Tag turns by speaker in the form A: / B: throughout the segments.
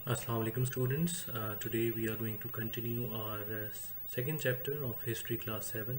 A: Assalamu alaikum students. Today we are going to continue our second chapter of history class 7.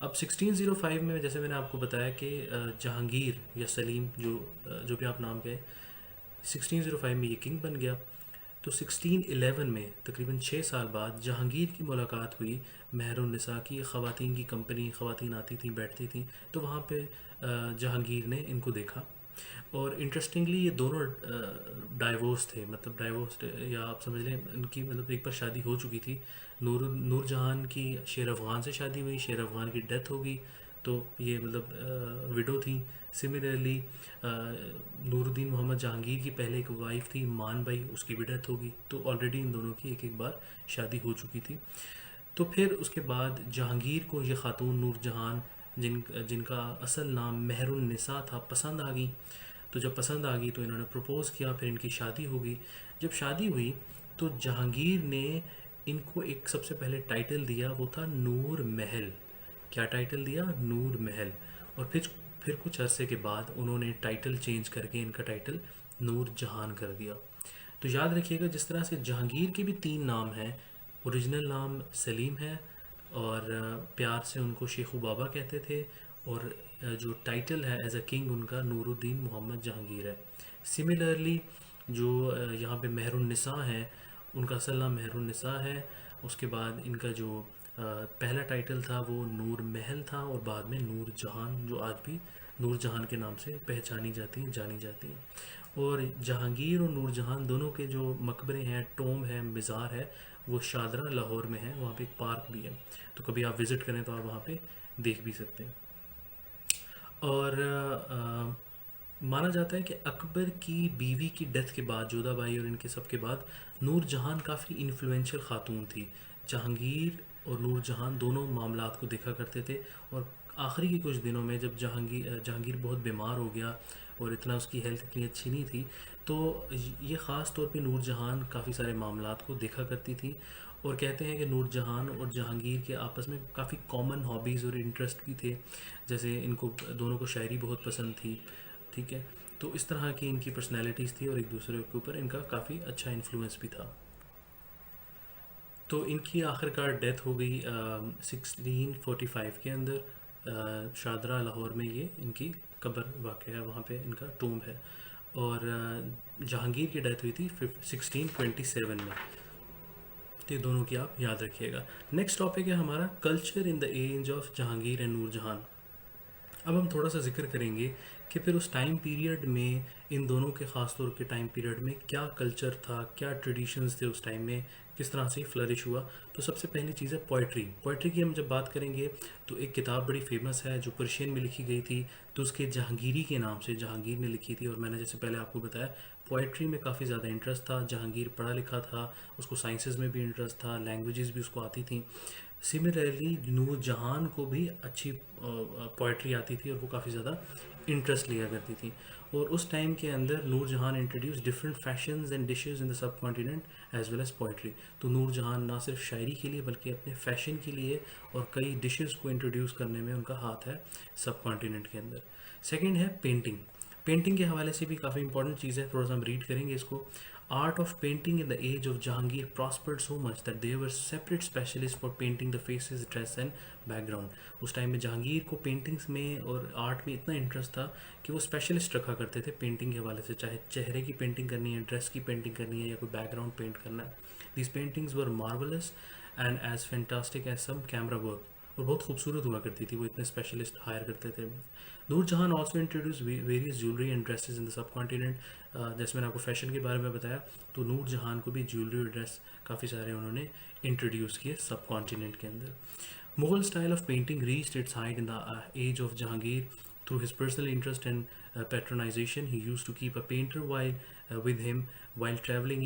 A: اب 1605 میں جیسے میں نے آپ کو بتایا کہ جہانگیر یا سلیم جو بھی آپ نام کہیں، 1605 میں یہ کنگ بن گیا. تو 1611 میں تقریباً 6 سال بعد جہانگیر کی ملاقات ہوئی مہر النساء کی. خواتین کی کمپنی، خواتین آتی تھیں بیٹھتی تھیں، تو وہاں پہ جہانگیر نے ان کو دیکھا. اور انٹرسٹنگلی یہ دونوں ڈائیورس تھے، مطلب ڈائیورس یا آپ سمجھ لیں ان کی مطلب ایک بار شادی ہو چکی تھی. نور جہان کی شیر افغان سے شادی ہوئی، شیر افغان کی ڈیتھ ہو گئی، تو یہ مطلب وڈو تھیں. سملرلی نور الدین محمد جہانگیر کی پہلے ایک وائف تھی مان بھائی، اس کی بھی ڈیتھ ہو گئی. تو آلریڈی ان دونوں کی ایک ایک بار شادی ہو چکی تھی. تو پھر اس کے بعد جہانگیر کو یہ خاتون نور جہان، جن کا اصل نام مہر النساء تھا، پسند آ گئی. تو جب پسند آ گئی تو انہوں نے پروپوز کیا، پھر ان کی شادی ہو گئی. جب شادی ہوئی تو جہانگیر نے ان کو ایک سب سے پہلے ٹائٹل دیا، وہ تھا نور محل. کیا ٹائٹل دیا؟ نور محل. اور پھر کچھ عرصے کے بعد انہوں نے ٹائٹل چینج کر کے ان کا ٹائٹل نور جہان کر دیا. تو یاد رکھیے گا جس طرح سے جہانگیر کے بھی 3 نام ہیں. اوریجنل نام سلیم ہے، اور پیار سے ان کو شیخو بابا کہتے تھے، اور جو ٹائٹل ہے ایز اے کنگ ان کا نور الدین محمد جہانگیر ہے. سملرلی جو یہاں پہ مہر النساء ہیں، ان کا اصل نام مہر النساء ہے. اس کے بعد ان کا جو پہلا ٹائٹل تھا وہ نور محل تھا، اور بعد میں نور جہان، جو آج بھی نور جہان کے نام سے پہچانی جاتی ہیں، جانی جاتی ہیں. اور جہانگیر اور نور جہان دونوں کے جو مقبرے ہیں، ٹوم ہے، مزار ہے، وہ شادرہ لاہور میں ہے. وہاں پہ ایک پارک بھی ہے، تو کبھی آپ وزٹ کریں تو آپ وہاں پہ دیکھ بھی سکتے ہیں. اور مانا جاتا ہے کہ اکبر کی بیوی کی ڈیتھ کے بعد، جودھا بائی اور ان کے سب کے بعد، نور جہان کافی انفلوئنشل خاتون تھی. جہانگیر اور نور جہان دونوں معاملات کو دیکھا کرتے تھے. اور آخری کے کچھ دنوں میں جب جہانگیر بہت بیمار ہو گیا اور اتنا اس کی ہیلتھ اتنی اچھی نہیں تھی، تو یہ خاص طور پہ نور جہان کافی سارے معاملات کو دیکھا کرتی تھی. اور کہتے ہیں کہ نور جہان اور جہانگیر کے آپس میں کافی کامن ہابیز اور انٹرسٹ بھی تھے. جیسے ان کو دونوں کو شاعری بہت پسند تھی، ٹھیک ہے. تو اس طرح کی ان کی پرسنالٹیز تھی، اور ایک دوسرے کے اوپر ان کا کافی اچھا انفلوئنس بھی تھا. تو ان کی آخر کار ڈیتھ ہو گئی 1645 کے اندر. شادرہ لاہور میں یہ ان کی قبر واقع ہے، وہاں پہ ان کا ٹوم ہے. اور جہانگیر کی ڈیتھ ہوئی تھی 1627 میں. تو یہ دونوں کی آپ یاد رکھیے گا. نیکسٹ ٹاپک ہے ہمارا culture in the age of Jahangir and Nur Jahan. اب ہم تھوڑا سا ذکر کریں گے کہ پھر اس ٹائم پیریڈ میں ان دونوں کے خاص طور کے ٹائم پیریڈ میں کیا کلچر تھا، کیا ٹریڈیشنز تھے اس ٹائم میں، کس طرح سے فلرش ہوا. تو سب سے پہلی چیز ہے پوئٹری. پوئٹری کی ہم جب بات کریں گے تو ایک کتاب بڑی فیمس ہے جو پرشین میں لکھی گئی تھی، تو اس کے جہانگیری کے نام سے جہانگیر نے لکھی تھی. اور میں نے جیسے پہلے آپ کو بتایا پوئٹری میں کافی زیادہ انٹرسٹ تھا. جہانگیر پڑھا لکھا تھا، اس کو سائنسز میں بھی انٹرسٹ تھا، لینگویجز بھی اس کو آتی تھیں. سملرلی نور جہان کو بھی اچھی پوئٹری آتی تھی، اور وہ کافی زیادہ انٹرسٹ لیا کرتی تھی. اور اس ٹائم کے اندر Nur Jahan introduce different fashions and dishes in the subcontinent as well as poetry. تو نور جہان نہ صرف شاعری کے لیے بلکہ اپنے فیشن کے لیے اور کئی ڈشز کو انٹروڈیوس کرنے میں ان کا ہاتھ ہے سب کانٹیننٹ کے اندر. سیکنڈ ہے پینٹنگ. پینٹنگ کے حوالے سے بھی کافی امپورٹنٹ چیز ہے، تھوڑا سا ہم ریڈ کریں گے اس کو. Art of painting in the age of Jahangir prospered so much that they were separate specialist for painting the faces, dress and background. اس ٹائم میں جہانگیر کو پینٹنگس میں اور آرٹ میں اتنا انٹرسٹ تھا کہ وہ اسپیشلسٹ رکھا کرتے تھے پینٹنگ کے حوالے سے، چاہے چہرے کی پینٹنگ کرنی ہے، ڈریس کی پینٹنگ کرنی ہے، یا کوئی بیک گراؤنڈ پینٹ کرنا ہے. These paintings were marvels and as fantastic as some camera work. اور بہت خوبصورت ہوا کرتی تھی، وہ اتنے اسپیشلسٹ ہائر کرتے تھے. نور Jahan also introduce various jewellery and dresses in the sub continent. جیسے میں نے آپ کو فیشن کے بارے میں بتایا، تو نور جہان کو بھی جیولری اور ڈریس کافی سارے انہوں نے انٹروڈیوس کیے سب کانٹیننٹ کے اندر. Mughal style of painting reached its height in the age of Jahangir. Through his personal interest and patronization, he used to keep a painter with him while traveling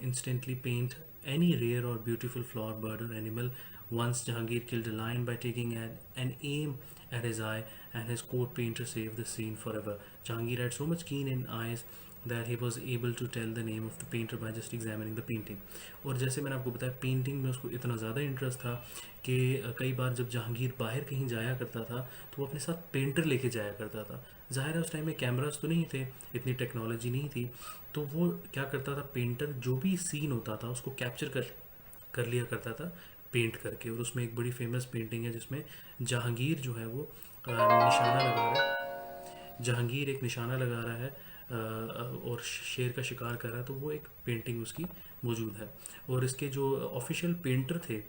A: instantly paint any rare or beautiful flower, bird or animal. Once Jahangir killed a lion by taking an aim at his eye, and his court painter saved the scene forever. Jahangir had so much keen in eyes that he was able to tell the name of the painter by just examining the painting. اور جیسے میں نے آپ کو بتایا painting میں اس کو اتنا زیادہ انٹرسٹ تھا کہ کئی بار جب جہانگیر باہر کہیں جایا کرتا تھا تو وہ اپنے ساتھ پینٹر لے کے جایا کرتا تھا. ظاہر ہے اس ٹائم میں کیمراز تو نہیں تھے، اتنی ٹیکنالوجی نہیں تھی، تو وہ کیا کرتا تھا، پینٹر جو بھی سین ہوتا تھا اس کو کیپچر کر لیا کرتا تھا پینٹ کر کے. اور اس میں ایک بڑی فیمس پینٹنگ ہے جس میں جہانگیر جو ہے وہ نشانہ لگا رہا ہے, جہانگیر ایک نشانہ لگا رہا ہے اور شیر کا شکار کر رہا ہے, تو وہ ایک پینٹنگ اس کی موجود ہے. اور اس کے جو آفیشیل پینٹر تھے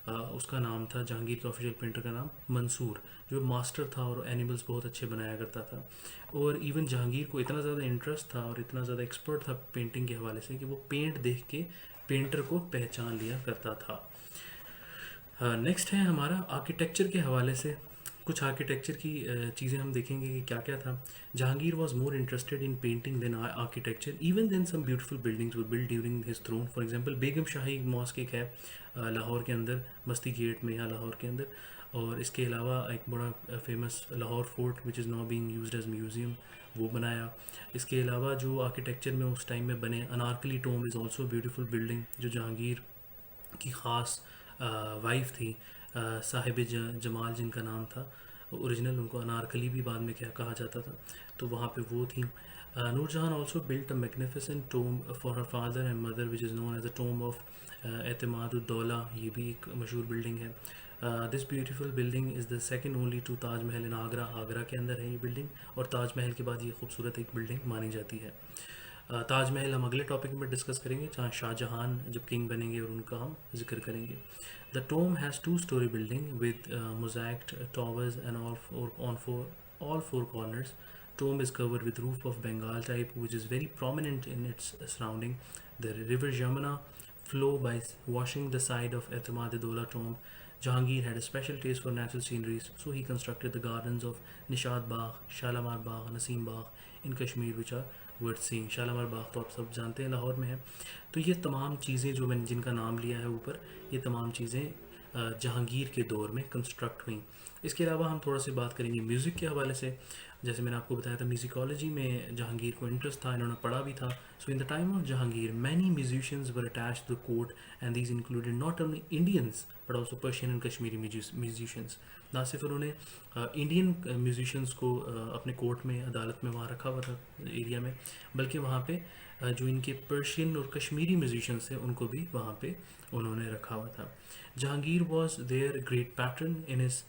A: اس کا نام تھا, جہانگیر کے آفیشیل پینٹر کا نام منصور, جو ماسٹر تھا اور اینیملز بہت اچھے بنایا کرتا تھا. اور ایون جہانگیر کو اتنا زیادہ انٹرسٹ تھا اور اتنا زیادہ ایکسپرٹ تھا پینٹنگ کے حوالے سے کہ وہ پینٹ دیکھ کے پینٹر کو پہچان لیا کرتا تھا. نیکسٹ ہے ہمارا آرکیٹیکچر کے حوالے سے. کچھ آرکیٹیکچر کی چیزیں ہم دیکھیں گے کہ کیا کیا تھا. Jahangir was more interested in painting than architecture, even then some beautiful buildings were build during his throne. For example Begum Shahi mask ایک ہے لاہور کے اندر, مستی گیٹ میں یا لاہور کے اندر. اور اس کے علاوہ ایک بڑا famous Lahore fort which is now being used as museum, وہ بنایا. اس کے علاوہ جو آرکیٹیکچر میں اس ٹائم میں بنے, Anarkali Tom is also beautiful building, جو جہانگیر کی خاص وائف تھی, صاحب جمال جن کا نام تھا اوریجنل, ان کو انارکلی بھی بعد میں کیا کہا جاتا تھا, تو وہاں پہ وہ تھیں. Nur Jahan also built a magnificent tomb for her father and mother which is known as a tomb of Itimad ud-Daulah, یہ بھی ایک مشہور بلڈنگ ہے. This beautiful building is the second only to Taj Mahal in Agra, Agra کے اندر ہے یہ بلڈنگ, اور تاج محل کے بعد یہ خوبصورت ایک بلڈنگ مانی جاتی ہے. تاج محل ہم اگلے ٹاپک میں ڈسکس کریں گے, جہاں شاہ جہان جب کنگ بنیں گے اور ان کا ہم ذکر کریں گے. The tomb has two-story building with mosaicked towers and all four corners. Tomb is covered with roof of Bengal type, which is very prominent in its surrounding. The river Jamuna flow by washing the side of Etemad-e-Dola tomb. Jahangir had a special taste for natural sceneries, so he constructed the gardens of Nishad Bagh, Shalamar Bagh, Naseem Bagh in Kashmir, which are worth seeing. Shalimar باغ تو آپ سب جانتے ہیں لاہور میں ہے. تو یہ تمام چیزیں جو میں نے جن کا نام لیا ہے اوپر, یہ تمام چیزیں جہانگیر کے دور میں کنسٹرکٹ ہوئیں. اس کے علاوہ ہم تھوڑا سی بات کریں گے میوزک کے حوالے سے. جیسے میں نے آپ کو بتایا تھا میوزیکالوجی میں جہانگیر کو انٹرسٹ تھا, انہوں نے پڑھا بھی تھا. So in the time of Jahangir many musicians were attach to the court and these included not only Indians but also Persian and Kashmiri musicians. نہ صرف انہوں نے انڈین میوزیشینس کو اپنے کورٹ میں, عدالت میں وہاں رکھا ہوا تھا ایریا میں, بلکہ وہاں پہ جو ان کے پرشین اور کشمیری میوزیشینس تھے ان کو بھی وہاں پہ انہوں نے رکھا ہوا تھا. Jahangir was their great patron in his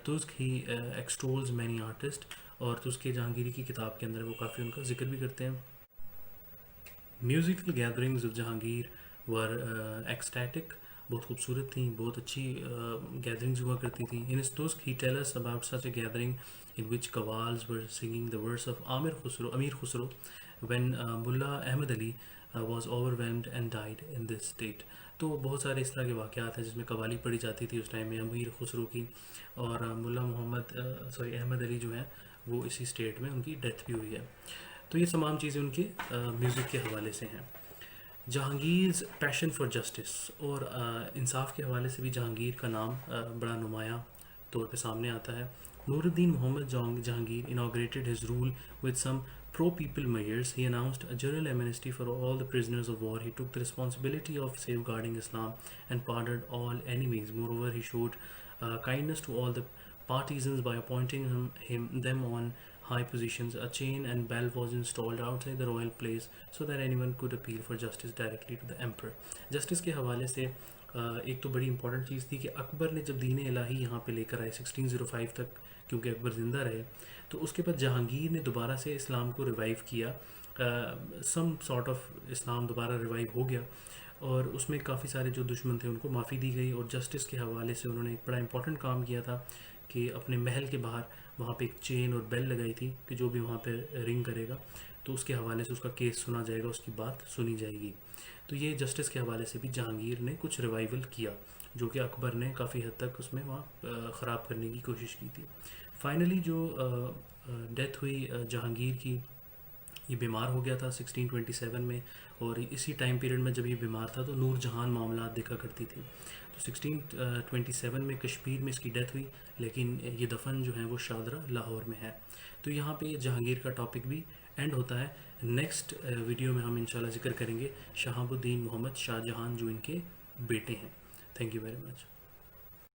A: Tuzuk, he extols many artist, اور تزک جہانگیری کی کتاب کے اندر وہ کافی ان کا ذکر بھی کرتے ہیں. Musical gatherings of Jahangir were ecstatic, بہت خوبصورت تھیں, بہت اچھی گیدرنگز ہوا کرتی تھیں. In his Tuzuk he tell us about such a gathering in which qawwals were singing the verse of Amir Khusro when Mullah Ahmad Ali was overwhelmed and died in this state. تو بہت سارے اس طرح کے واقعات ہیں جس میں قوالی پڑھی جاتی تھی اس ٹائم میں امیر خسرو کی, اور احمد علی جو ہیں وہ اسی اسٹیٹ میں ان کی ڈیتھ بھی ہوئی ہے. تو یہ تمام چیزیں ان کے میوزک کے حوالے سے ہیں. جہانگیرز پیشن فار جسٹس اور انصاف کے حوالے سے بھی جہانگیر کا نام بڑا نمایاں طور پہ سامنے آتا ہے. نور الدین محمد Jahangir inaugurated his rule with some pro-people measures. He announced a general amnesty for all the prisoners of war. He took the responsibility of safeguarding Islam and pardoned all enemies. Moreover, he showed kindness to all the partisans by appointing them on high positions. A chain and bell was installed outside the royal place so that anyone could appeal for justice directly to the emperor. Justice کے حوالے سے ایک تو بڑی important چیز تھی کہ اکبر نے جب دین الہی یہاں پہ لے کر آئے 1605 تک, کیونکہ اکبر زندہ رہے, تو اس کے بعد جہانگیر نے دوبارہ سے اسلام کو ریوائیو کیا. سم سارٹ آف اسلام دوبارہ ریوائیو ہو گیا, اور اس میں کافی سارے جو دشمن تھے ان کو معافی دی گئی. اور جسٹس کے حوالے سے انہوں نے ایک بڑا امپورٹنٹ کام کیا تھا کہ اپنے محل کے باہر وہاں پہ ایک چین اور بیل لگائی تھی کہ جو بھی وہاں پہ رنگ کرے گا تو اس کے حوالے سے اس کا کیس سنا جائے گا, اس کی بات سنی جائے گی. تو یہ جسٹس کے حوالے سے بھی جہانگیر نے کچھ ریوائیول کیا, جو کہ اکبر نے کافی حد تک اس میں وہاں خراب کرنے کی کوشش کی تھی. فائنلی جو ڈیتھ ہوئی جہانگیر کی, یہ بیمار ہو گیا تھا 1627 میں, اور اسی ٹائم پیریڈ میں جب یہ بیمار تھا تو نور جہان معاملات دیکھا کرتی تھی. تو 1627 میں کشمیر میں اس کی ڈیتھ ہوئی, لیکن یہ دفن جو ہے وہ شاہدرہ لاہور میں ہے. تو یہاں پہ جہانگیر کا ٹاپک بھی اینڈ ہوتا ہے. نیکسٹ ویڈیو میں ہم انشاءاللہ ذکر کریں گے شہاب الدین محمد شاہ جہان جو ان کے بیٹے ہیں. Thank you very much.